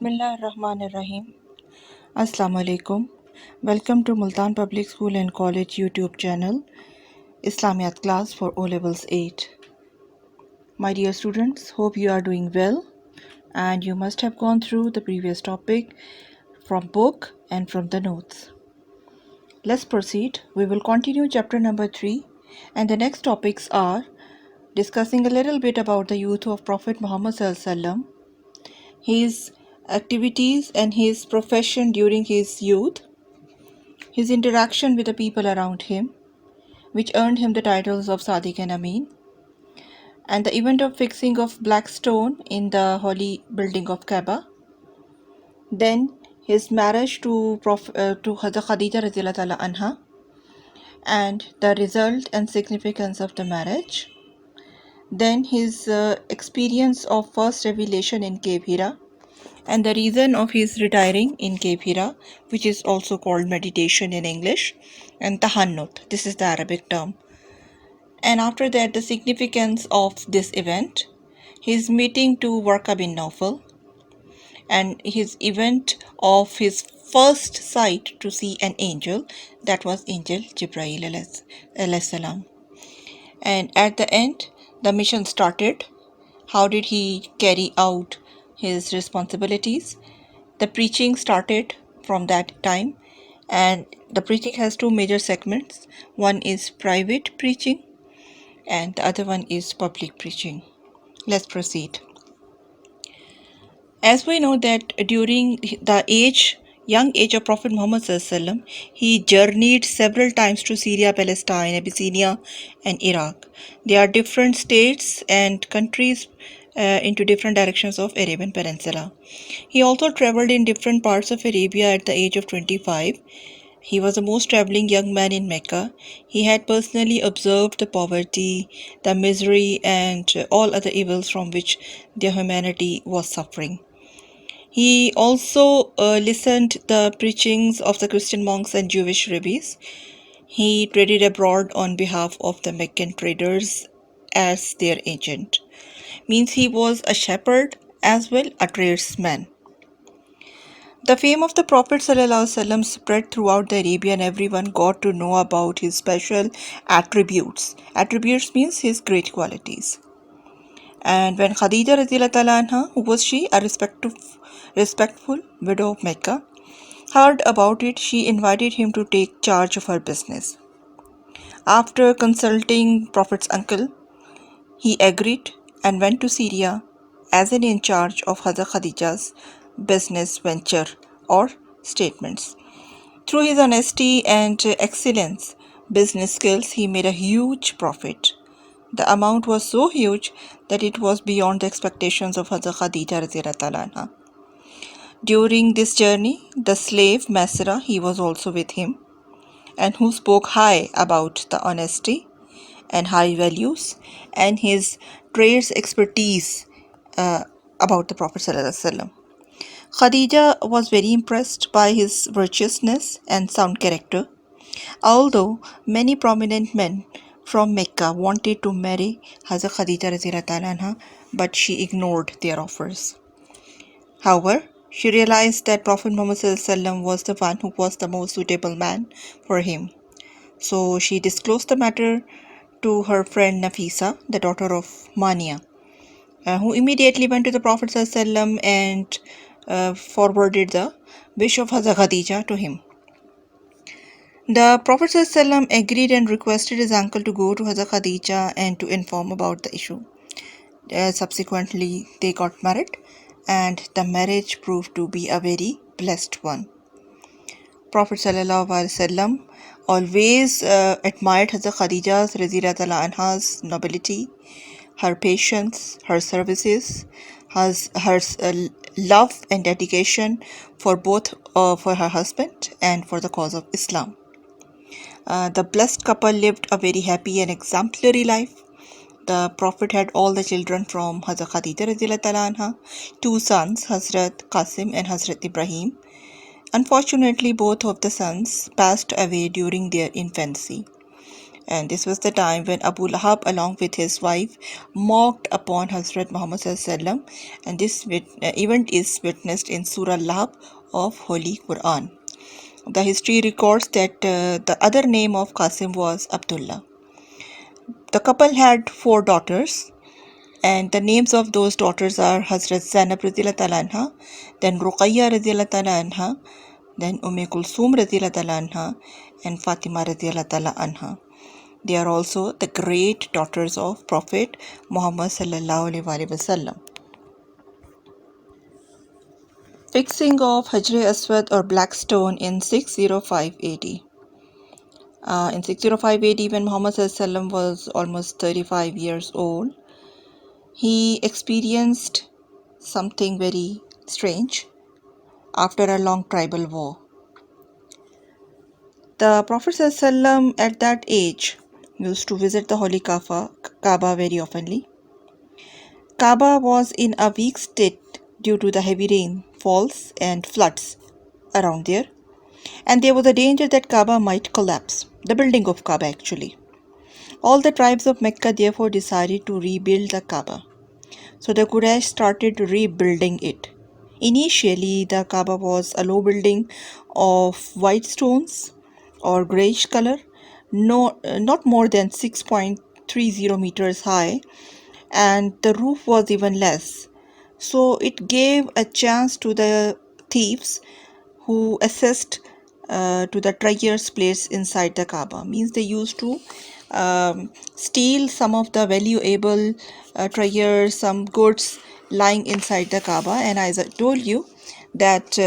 Bismillahirrahmanirrahim. Assalamu alaikum. Welcome to Multan Public School and College YouTube channel, Islamiyat class for O-Levels 8. My dear students, hope you are doing well and you must have gone through the previous topic from book and from the notes. Let's proceed. We will continue chapter number 3 and the next topics are discussing a little bit about the youth of Prophet Muhammad Sallallahu Alaihi Wasallam, his activities and his profession during his youth, his interaction with the people around him, which earned him the titles of Sadiq and Amin, and the event of fixing of black stone in the holy building of Kaaba, then his marriage to Hazrat Khadija radhiyallahu ta'ala anha, and the result and significance of the marriage, then his experience of first revelation in Cave Hira, and the reason of his retiring in Cave Hira, which is also called meditation in English, and tahannut, this is the Arabic term. And after that, the significance of this event, his meeting to Warqa bin Nawfal, and his event of his first sight to see an angel, that was Angel Jibreel alayhi salam. And at the end, the mission started. How did he carry out his responsibilities? The preaching started from that time, and the preaching has two major segments. One is private preaching and the other one is public preaching. Let's proceed. As we know that during the young age of Prophet Muhammad SAW, he journeyed several times to Syria, Palestine, Abyssinia, and Iraq. They are different states and countries into different directions of Arabian Peninsula. He also traveled in different parts of Arabia at the age of 25. He was the most traveling young man in Mecca. He had personally observed the poverty, the misery, and all other evils from which their humanity was suffering. He also listened the preachings of the Christian monks and Jewish rabbis. He traded abroad on behalf of the Meccan traders as their agent. Means he was a shepherd as well a tradesman. The fame of the Prophet ﷺ spread throughout the Arabia and everyone got to know about his special attributes. Attributes means his great qualities. And when Khadija radhiyallahu ta'ala anha, who was she, a respectful widow of Mecca, heard about it, she invited him to take charge of her business. After consulting Prophet's uncle, he agreed and went to Syria as an in charge of Hazrat Khadija's business venture or statements. Through his honesty and excellence business skills, he made a huge profit. The amount was so huge that it was beyond the expectations of Hazrat Khadija radhiyallahu ta'ala anha. During this journey, the slave Masra, he was also with him, and who spoke high about the honesty and high values and his trades expertise about the Prophet ﷺ. Khadija was very impressed by his virtuousness and sound character. Although many prominent men from Mecca wanted to marry Hazrat Khadija radhiyallahu ta'ala anha, but she ignored their offers. However, she realized that Prophet Muhammad ﷺ was the one who was the most suitable man for him. So she disclosed the matter to her friend Nafisa, the daughter of Mania, who immediately went to the Prophet ﷺ and forwarded the wish of Hazrat Khadija to him. The Prophet ﷺ agreed and requested his uncle to go to Hazrat Khadija and to inform about the issue. Subsequently, they got married, and the marriage proved to be a very blessed one. Prophet ﷺ always admired Hazrat Khadija's radhiyallahu ta'ala anha's nobility, her patience, her services, her love and dedication for both for her husband and for the cause of Islam. The blessed couple lived a very happy and exemplary life. The Prophet had all the children from Hazrat Khadija radhiyallahu ta'ala anha, two sons, Hazrat Qasim and Hazrat Ibrahim. Unfortunately, both of the sons passed away during their infancy. And this was the time when Abu Lahab, along with his wife, mocked upon Hazrat Muhammad SAW, and this event is witnessed in Surah Lahab of Holy Quran. The history records that the other name of Qasim was Abdullah. The couple had 4 daughters, and the names of those daughters are Hazrat Zainab radhiyallahu ta'ala anha, then Ruqayya radhiyallahu ta'ala anha, then Kulsum radhiyallahu ta'ala anha, and Fatima radhiyallahu ta'ala anha. They are also the great daughters of Prophet Muhammad sallallahu alaihi wasallam. Fixing of Hajr Aswad or Black Stone in 605 AD. In 605 AD, when Muhammad sallallahu alaihi wasallam was almost 35 years old, he experienced something very strange after a long tribal war. The Prophet ﷺ at that age used to visit the Holy Kaaba very oftenly. Kaaba was in a weak state due to the heavy rainfalls and floods around there, and there was a danger that Kaaba might collapse, the building of Kaaba actually. All the tribes of Mecca therefore decided to rebuild the Kaaba. So the Quraysh started rebuilding it. Initially, the Kaaba was a low building of white stones or grayish color, not more than 6.30 meters high, and the roof was even less. So it gave a chance to the thieves who accessed to the treasures placed inside the Kaaba. Means they used to steal some of the valuable treasures, some goods lying inside the Kaaba. And as I told you, that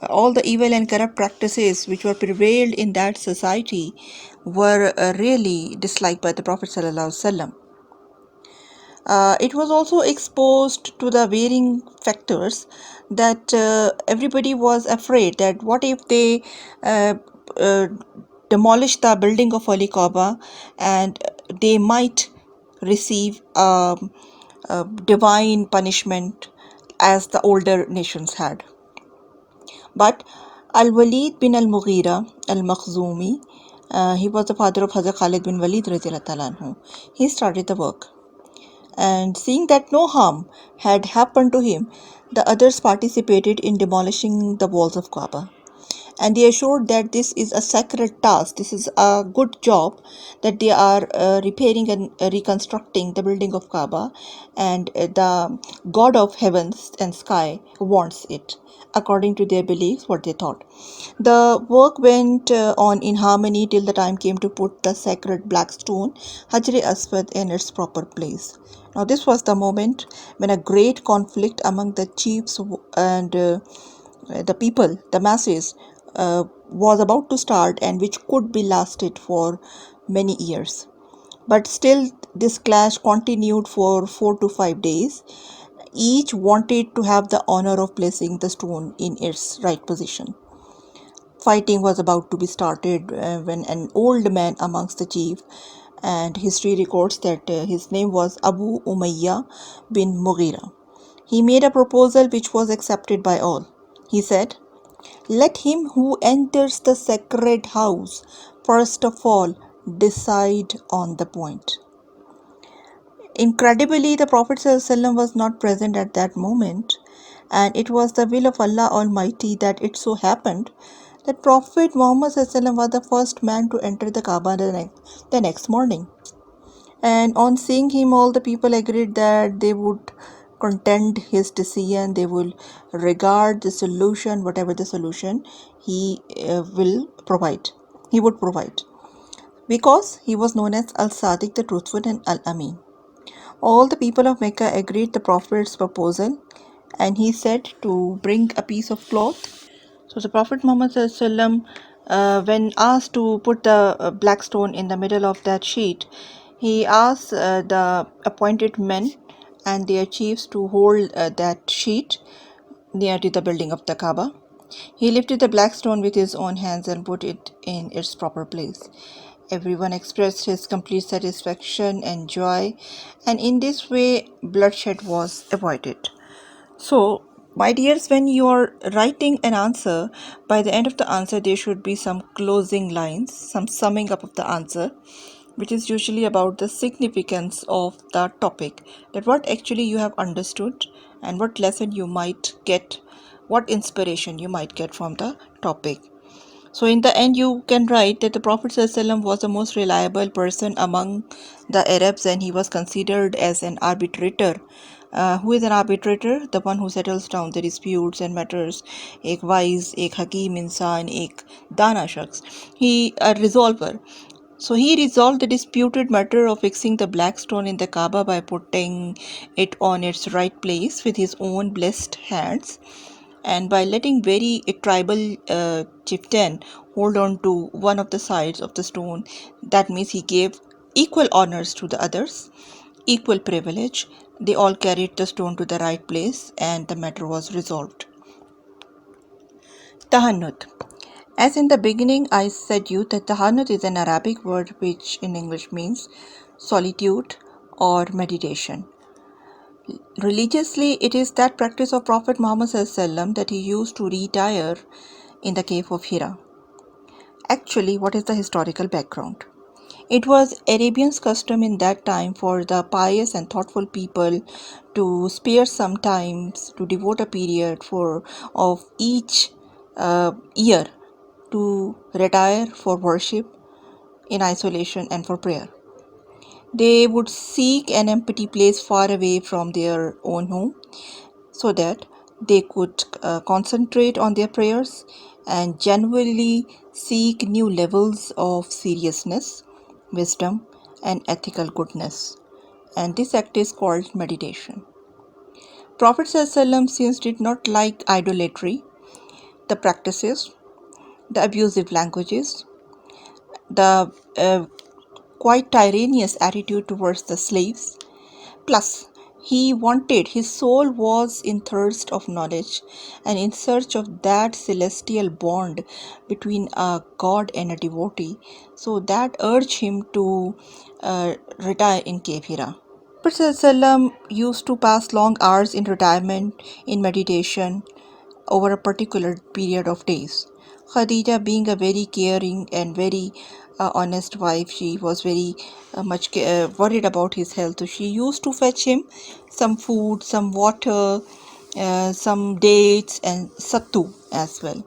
all the evil and corrupt practices which were prevailed in that society were really disliked by the Prophet Sallallahu Alaihi Wasallam. It was also exposed to the varying factors that everybody was afraid that what if they uh, uh, demolish the building of Ali Kaaba and they might receive a divine punishment as the older nations had. But Al-Walid bin al-Mughira al-Makhzumi, he was the father of Hazrat Khalid bin Walid radiallahu ta'ala anhu. He started the work. And seeing that no harm had happened to him, the others participated in demolishing the walls of Kaaba. And they assured that this is a sacred task, this is a good job, that they are repairing and reconstructing the building of Kaaba, and the God of heavens and sky wants it, according to their beliefs, what they thought. The work went on in harmony till the time came to put the sacred black stone, Hajr Aswad, in its proper place. Now, this was the moment when a great conflict among the chiefs and the people, the masses, was about to start, and which could be lasted for many years. But still, this clash continued for 4 to 5 days. Each wanted to have the honor of placing the stone in its right position. Fighting was about to be started when an old man amongst the chief, and history records that his name was Abu Umayyah bin Mughira. He made a proposal which was accepted by all. He said, "Let him who enters the sacred house first of all decide on the point." Incredibly, the Prophet ﷺ was not present at that moment, and it was the will of Allah Almighty that it so happened that Prophet Muhammad ﷺ was the first man to enter the Kaaba the next morning. And on seeing him, all the people agreed that they would contend his decision, they will regard the solution, whatever the solution he will provide. He would provide. Because he was known as Al-Sadiq, the truthful, and Al-Amin. All the people of Mecca agreed the Prophet's proposal, and he said to bring a piece of cloth. So the Prophet Muhammad SAW, when asked to put the black stone in the middle of that sheet, he asked the appointed men and their chiefs to hold that sheet near to the building of the Kaaba. He lifted the black stone with his own hands and put it in its proper place. Everyone expressed his complete satisfaction and joy, and in this way bloodshed was avoided. So My dears, when you are writing an answer, by the end of the answer, there should be some closing lines, some summing up of the answer, which is usually about the significance of the topic, that what actually you have understood and what lesson you might get, what inspiration you might get from the topic. So, in the end, you can write that the Prophet ﷺ was the most reliable person among the Arabs and he was considered as an arbitrator. Who is an arbitrator? The one who settles down the disputes and matters. एक wise, एक हकीम इंसान, एक दाना शख्स. He a resolver. So he resolved the disputed matter of fixing the black stone in the Kaaba by putting it on its right place with his own blessed hands, and by letting very a tribal chieftain hold on to one of the sides of the stone. That means he gave equal honors to the others, equal privilege. They all carried the stone to the right place and the matter was resolved. Tahannut. As in the beginning, I said you that tahannut is an Arabic word which in English means solitude or meditation. Religiously, it is that practice of Prophet Muhammad ﷺ that he used to retire in the cave of Hira. Actually, what is the historical background? It was Arabians' custom in that time for the pious and thoughtful people to spare some time to devote a period for of each year to retire for worship in isolation and for prayer. They would seek an empty place far away from their own home so that they could concentrate on their prayers and genuinely seek new levels of seriousness, wisdom, and ethical goodness. And this act is called meditation. Prophet ﷺ since did not like idolatry, the practices, the abusive languages, the quite tyrannous attitude towards the slaves. Plus, he wanted, his soul was in thirst of knowledge and in search of that celestial bond between a god and a devotee. So that urged him to retire in Cave Hira. Prophet ﷺ used to pass long hours in retirement, in meditation, over a particular period of days. Khadija, being a very caring and very honest wife, she was very much worried about his health. So she used to fetch him some food, some water, some dates, and sattu as well.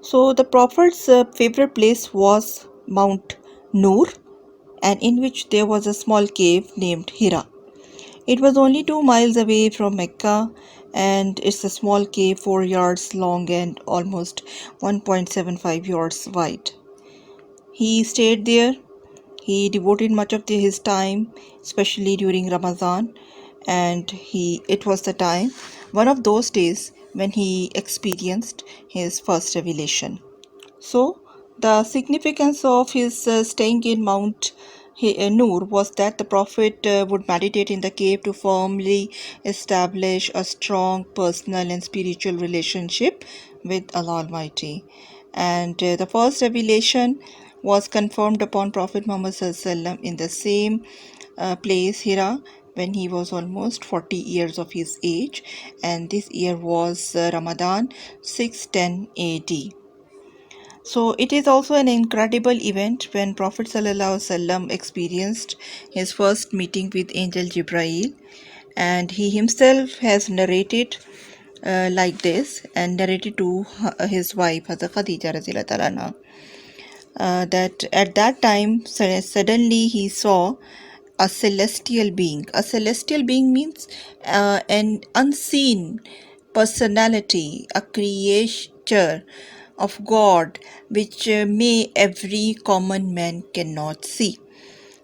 So the Prophet's favorite place was Mount Nur, and in which there was a small cave named Hira. It was only 2 miles away from Mecca, and it's a small cave 4 yards long and almost 1.75 yards wide. He stayed there. He devoted much of his time, especially during Ramadan, and it was the time, one of those days when he experienced his first revelation. So, the significance of his staying in Mount Nur was that the Prophet would meditate in the cave to firmly establish a strong personal and spiritual relationship with Allah Almighty. And the first revelation was confirmed upon Prophet Muhammad SAW in the same place, Hira, when he was almost 40 years of his age, and this year was Ramadan 610 AD. So it is also an incredible event when Prophet ﷺ experienced his first meeting with Angel Jibrail, and he himself has narrated like this and narrated to his wife Hazrat Khadija radhiyallahu ta'ala anha, that at that time suddenly he saw a celestial being. A celestial being means an unseen personality, a creature of God which may every common man cannot see.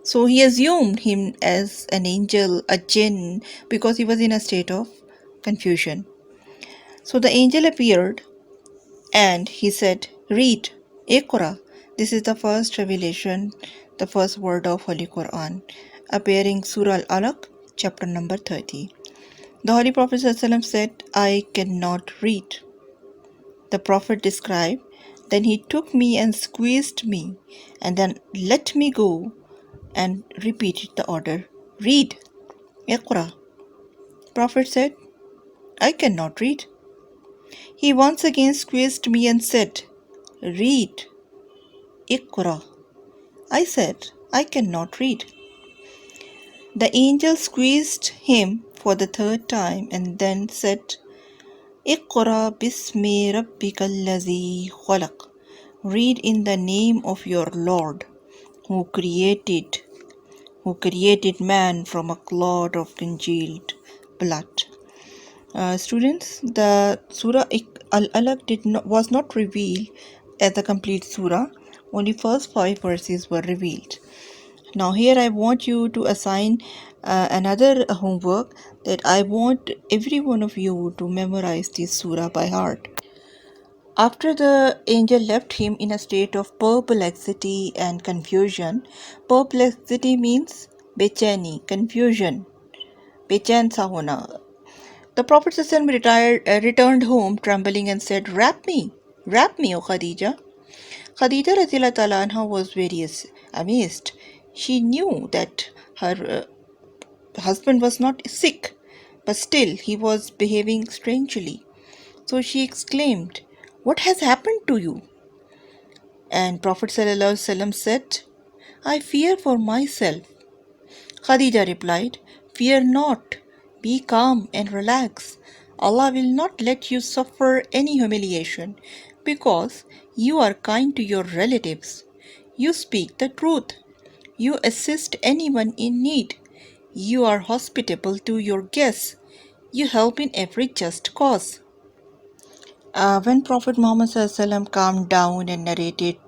So he assumed him as an angel, a jinn, because he was in a state of confusion. So the angel appeared and he said, "Read, Iqra." This is the first revelation, the first word of Holy Quran, appearing Surah Al-Alaq, chapter number 30. The Holy Prophet ﷺ said, "I cannot read." The Prophet described, "Then he took me and squeezed me, and then let me go and repeated the order, 'Read, Iqra.'" Prophet said, I cannot read. He once again squeezed me and said, Read, Iqra. I said, I cannot read. The angel squeezed him for the third time and then said, Iqra bismi rabbika allazi khalaq. Read in the name of your Lord who created man from a clot of congealed blood. Students, the Surah Al-Alaq was not revealed as a complete surah. Only first 5 verses were revealed. Now here I want you to assign another homework, that I want every one of you to memorize this surah by heart. After the angel left him in a state of perplexity and confusion. Perplexity means bechani, confusion, bechain sa hona. The Prophet ﷺ returned home trembling and said, wrap me, O Khadija. Khadija Radhiyallahu Ta'ala Anha was very amazed. She knew that her husband was not sick, but still he was behaving strangely. So she exclaimed, What has happened to you? And Prophet ﷺ said, I fear for myself. Khadija replied, Fear not, be calm and relax. Allah will not let you suffer any humiliation because you are kind to your relatives. You speak the truth. You assist anyone in need. You are hospitable to your guests. You help in every just cause. When Prophet Muhammad ﷺ calmed down and narrated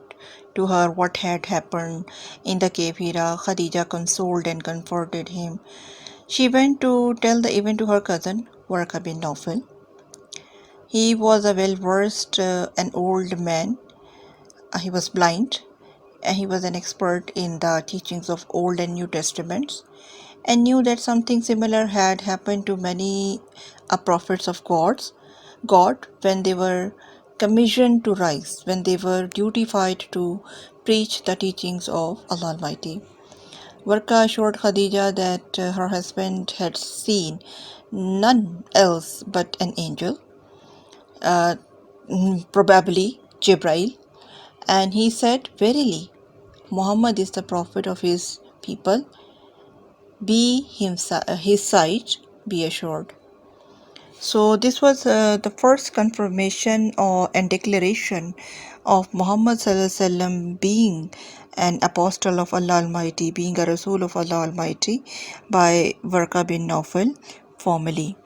to her what had happened in the cave Hira, Khadija consoled and comforted him. She went to tell the event to her cousin, Warqa bin Nawfal. He was a well-versed an old man. He was blind, and he was an expert in the teachings of Old and New Testaments, and knew that something similar had happened to many prophets of God when they were commissioned to rise, when they were dutified to preach the teachings of Allah Almighty. Warqa assured Khadija that her husband had seen none else but an angel, uh, probably Jibril, and he said, Verily, Muhammad is the prophet of his people. Be his side, be assured. So this was the first confirmation and declaration of Muhammad Sallallahu Alaihi Wasallam being an apostle of Allah Almighty, being a Rasul of Allah Almighty by Warqa bin Nawfal formally.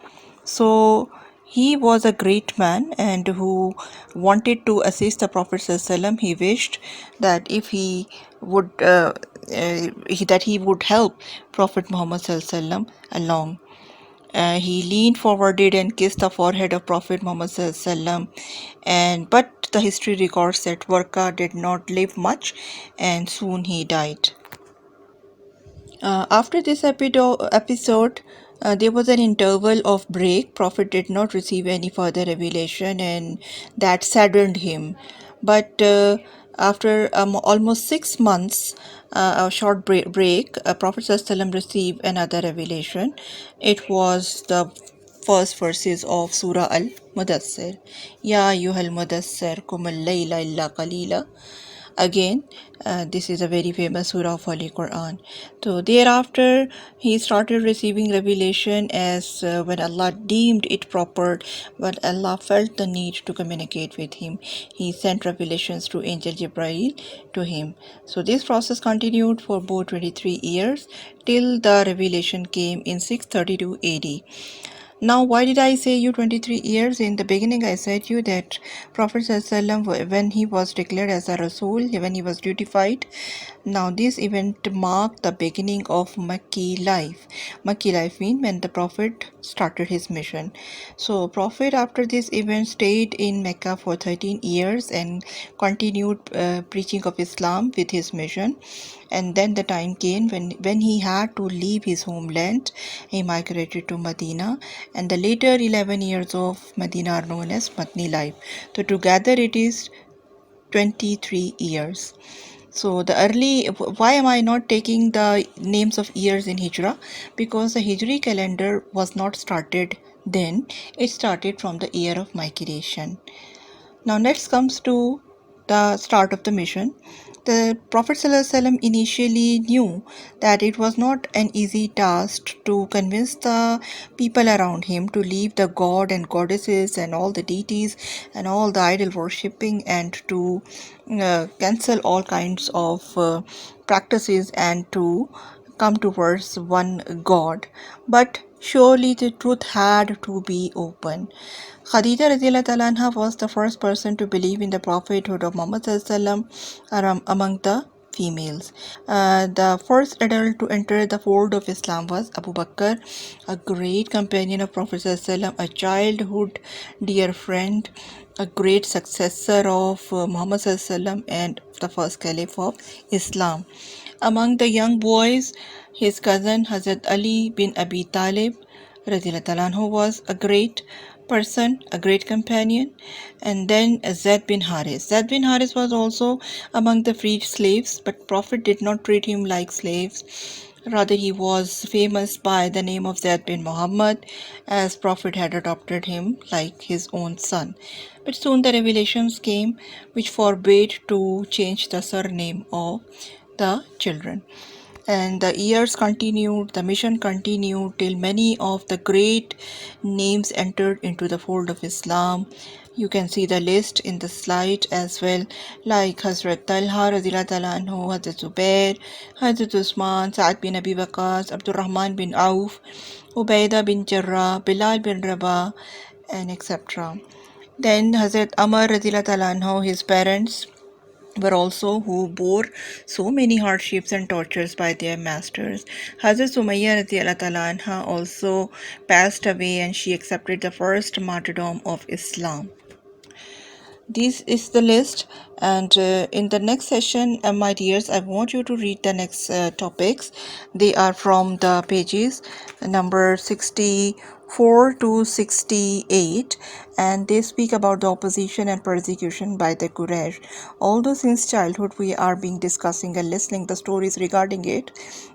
So he was a great man and who wanted to assist the Prophet ﷺ. He wished that if he would that he would help Prophet Muhammad ﷺ along. He leaned forwarded and kissed the forehead of Prophet Muhammad ﷺ. But the history records that Warqa did not live much and soon he died. After this episode, there was an interval of break. Prophet did not receive any further revelation, and that saddened him. But after almost 6 months, a short break, Prophet ﷺ received another revelation. It was the first verses of Surah Al-Mudassir. Ya ayyuhal mudassir kum al-layla illa qalila. Again, this is a very famous surah of Holy Quran. So thereafter, he started receiving revelation as when Allah deemed it proper, when Allah felt the need to communicate with him. He sent revelations to Angel Jibreel to him. So this process continued for about 23 years till the revelation came in 632 AD. Now, why did I say you 23 years? In the beginning, I said you that Prophet ﷺ, when he was declared as a Rasul, when he was dutified, now this event marked the beginning of Makki life. Makki life means when the Prophet started his mission. So, Prophet after this event stayed in Mecca for 13 years and continued preaching of Islam with his mission. And then the time came when he had to leave his homeland. He migrated to Medina, and the later 11 years of Medina are known as Madni life. So together it is 23 years. So the early, why am I not taking the names of years in Hijra? Because the Hijri calendar was not started then, it started from the year of my creation. Now next comes to the start of the mission. The Prophet ﷺ initially knew that it was not an easy task to convince the people around him to leave the god and goddesses and all the deities and all the idol worshipping and to cancel all kinds of practices and to come towards one God. But surely the truth had to be open. Khadija radiallahu ta'ala anha was the first person to believe in the prophethood of Muhammad sallallahu among the females. The first adult to enter the fold of Islam was Abu Bakr, a great companion of Prophet sallallahu, a childhood dear friend, a great successor of Muhammad sallallahu and the first caliph of Islam. Among the young boys, his cousin Hazrat Ali bin Abi Talib radiallahu anhu was a great person, a great companion. And then Zaid bin Haris. Zaid bin Haris was also among the freed slaves, but Prophet did not treat him like slaves. Rather, he was famous by the name of Zaid bin Muhammad, as Prophet had adopted him like his own son. But soon the revelations came which forbade to change the surname of the children. And the years continued, the mission continued till many of the great names entered into the fold of Islam. You can see the list in the slide as well, like Hazrat Talha radiallahu ta'ala anhu, Hazrat Zubair, Hazrat Usman, Sa'ad bin Abi Waqas, Abdul Rahman bin Auf, Ubaidah bin Jarrah, Bilal bin Rabah, and etc. Then Hazrat Amar radiallahu ta'ala anhu, his parents were also who bore so many hardships and tortures by their masters. Hazrat Sumayya radiallahu ta'ala anha also passed away and she accepted the first martyrdom of Islam. This is the list, and in the next session, my dears, I want you to read the next topics. They are from the pages number 64 to 68, and they speak about the opposition and persecution by the Quraysh. Although since childhood we are being discussing and listening the stories regarding it,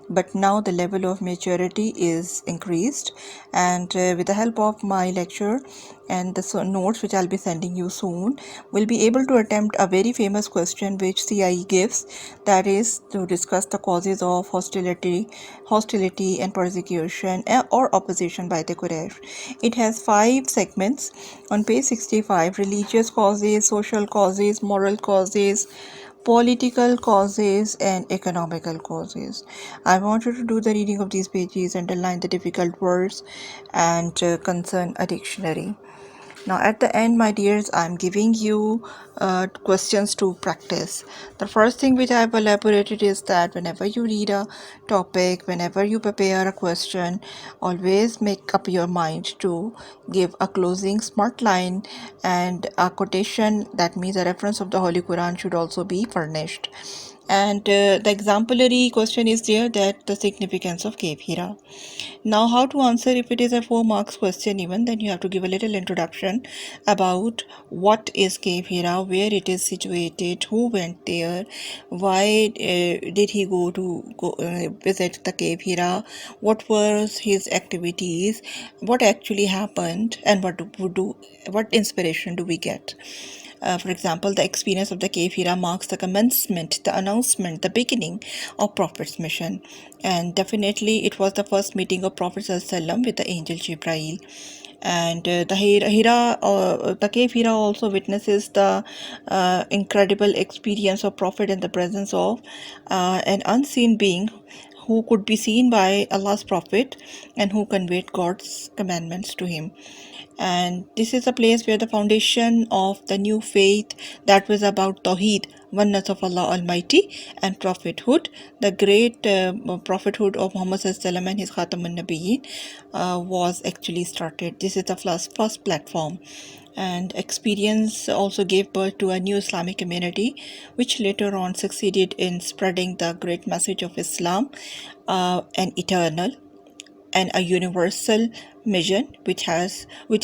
but now the level of maturity is increased, and with the help of my lecture and the notes which I'll be sending you soon, we'll be able to attempt a very famous question which CIE gives, that is to discuss the causes of hostility and persecution or opposition by the Quraysh. It has 5 segments. On page 65, religious causes, social causes, moral causes, political causes, and economical causes. I want you to do the reading of these pages, underline the difficult words, and concern a dictionary. Now, at the end, my dears, I'm giving you questions to practice. The first thing which I've elaborated is that whenever you read a topic, whenever you prepare a question, always make up your mind to give a closing smart line and a quotation. That means a reference of the Holy Quran should also be furnished. And the exemplary question is there, that the significance of Cave Hira. Now, how to answer if it is a 4 marks question even, then you have to give a little introduction about what is Cave Hira, where it is situated, who went there, why did he go visit the Cave Hira, what was his activities, what actually happened, and what inspiration do we get. For example, the experience of the cave Hira marks the commencement, the announcement, the beginning of Prophet's mission. And definitely it was the first meeting of Prophet ﷺ with the angel Jibrail. And the cave Hira also witnesses the incredible experience of Prophet in the presence of an unseen being who could be seen by Allah's Prophet and who conveyed God's commandments to him. And this is a place where the foundation of the new faith, that was about Tawheed, oneness of Allah Almighty, and prophethood, the great prophethood of Muhammad SAW and his Khatamun Nabiyyin was actually started. This is the first platform. And experience also gave birth to a new Islamic community, which later on succeeded in spreading the great message of Islam and eternal. and a universal mission which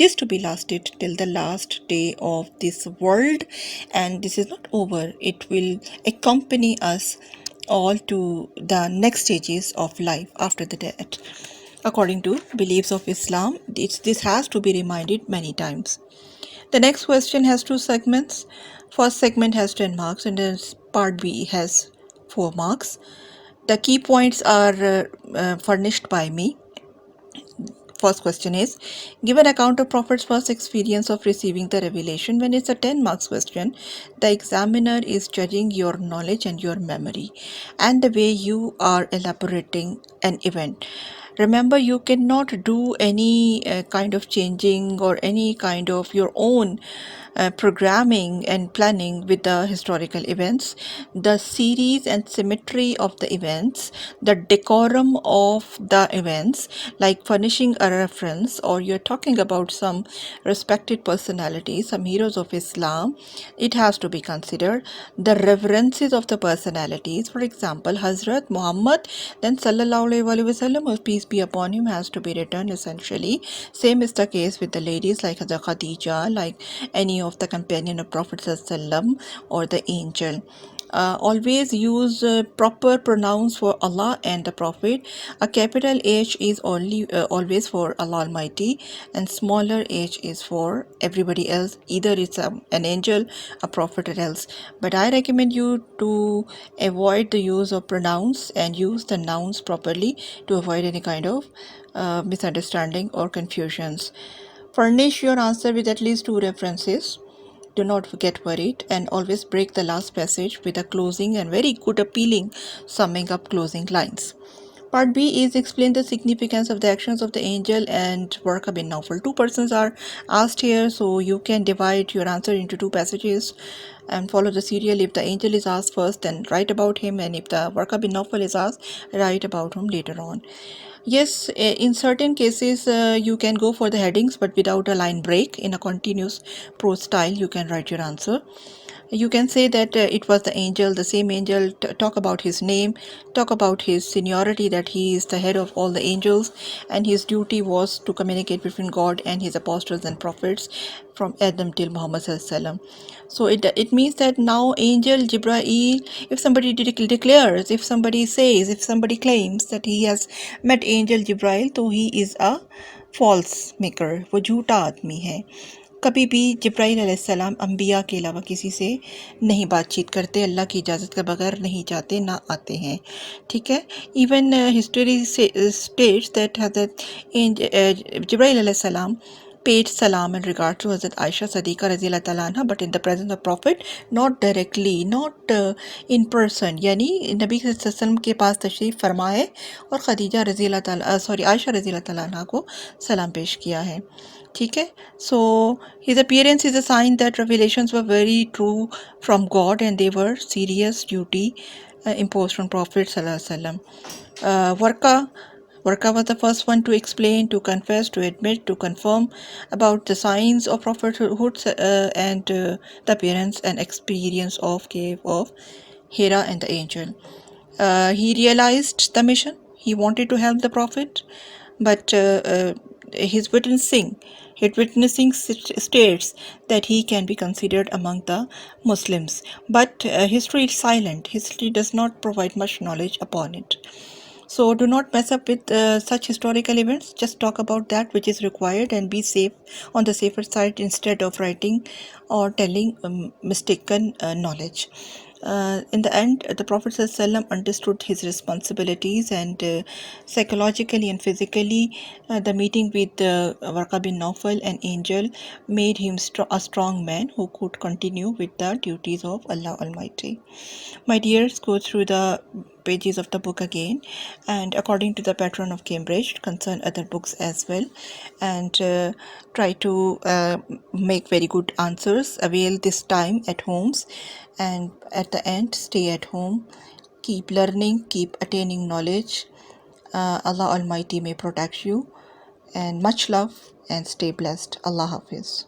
is to be lasted till the last day of this world. And this is not over, it will accompany us all to the next stages of life after the death. According to beliefs of Islam, this has to be reminded many times. The next question has two segments. First segment has 10 marks and then part B has 4 marks. The key points are furnished by me. First question is, give an account of Prophet's first experience of receiving the revelation. When it's a 10 marks question, the examiner is judging your knowledge and your memory and the way you are elaborating an event. Remember, you cannot do any kind of changing or any kind of your own programming and planning with the historical events. The series and symmetry of the events, the decorum of the events, like furnishing a reference, or you're talking about some respected personalities, some heroes of Islam, it has to be considered. The reverences of the personalities, for example, Hazrat Muhammad, then Sallallahu Alaihi Wasallam, or peace be upon him, has to be written essentially. Same is the case with the ladies like Hazrat Khadija, like any of the companion of Prophet ﷺ or the angel. Always use proper pronouns for Allah and the Prophet. A capital H is only always for Allah Almighty, and smaller H is for everybody else. Either it's an angel, a prophet, or else. But I recommend you to avoid the use of pronouns and use the nouns properly to avoid any kind of misunderstanding or confusions. Furnish your answer with at least 2 references. Do not get worried, and always break the last passage with a closing and very good appealing summing up closing lines. Part B is explain the significance of the actions of the angel and Warqa bin Nawfal. 2 persons are asked here, so you can divide your answer into 2 passages and follow the serial. If the angel is asked first, then write about him, and if the Warqa bin Nawfal is asked, write about him later on. Yes, in certain cases you can go for the headings, but without a line break. In a continuous prose style, you can write your answer. You can say that it was the angel, the same angel, talk about his name, talk about his seniority, that he is the head of all the angels, and his duty was to communicate between God and his apostles and prophets from Adam till Muhammad Sallallahu Alaihi Wasallam. So it means that now angel Jibrail, if somebody declares, if somebody says, if somebody claims that he has met angel Jibrail, तो he is a false maker, वो झूठा आदमी है. कभी भी जिब्राइल अलैहिस्सलाम अंबिया के अलावा किसी से नहीं बातचीत करते, अल्लाह की इजाज़त के बगैर नहीं जाते ना आते हैं. ठीक है. इवन हिस्ट्री स्टेट्स दैट हज़रत जिब्राइल अलैहिस्सलाम paid salam and regard to Hazrat Aisha Sadiqa Razila Talana, but in the presence of Prophet, not directly, not in person. यानी नबी वसल्लम के पास तशरीफ़ फरमा है और खदीजा रज़ीला आयशा रज़ीला तआला को सलाम पेश किया है. ठीक है. So his appearance is a sign that revelations were very true from God and they were serious duty imposed from Prophet sallallahu alaihi wasallam. Warqa was the first one to explain, to confess, to admit, to confirm about the signs of prophethood and the appearance and experience of cave of Hira and the angel. He realized the mission. He wanted to help the prophet, but his witnessing states that he can be considered among the Muslims. But history is silent. History does not provide much knowledge upon it. So do not mess up with such historical events. Just talk about that which is required and be safe, on the safer side, instead of writing or telling mistaken knowledge. In the end, the Prophet ﷺ understood his responsibilities, and psychologically and physically, the meeting with Warqa bin Nawfal, an angel, made him a strong man who could continue with the duties of Allah Almighty. My dears, go through the pages of the book again, and according to the pattern of Cambridge, concern other books as well, and try to make very good answers. Avail this time at homes, and at the end, stay at home. Keep learning, keep attaining knowledge. Allah Almighty may protect you, and much love, and stay blessed. Allah Hafiz.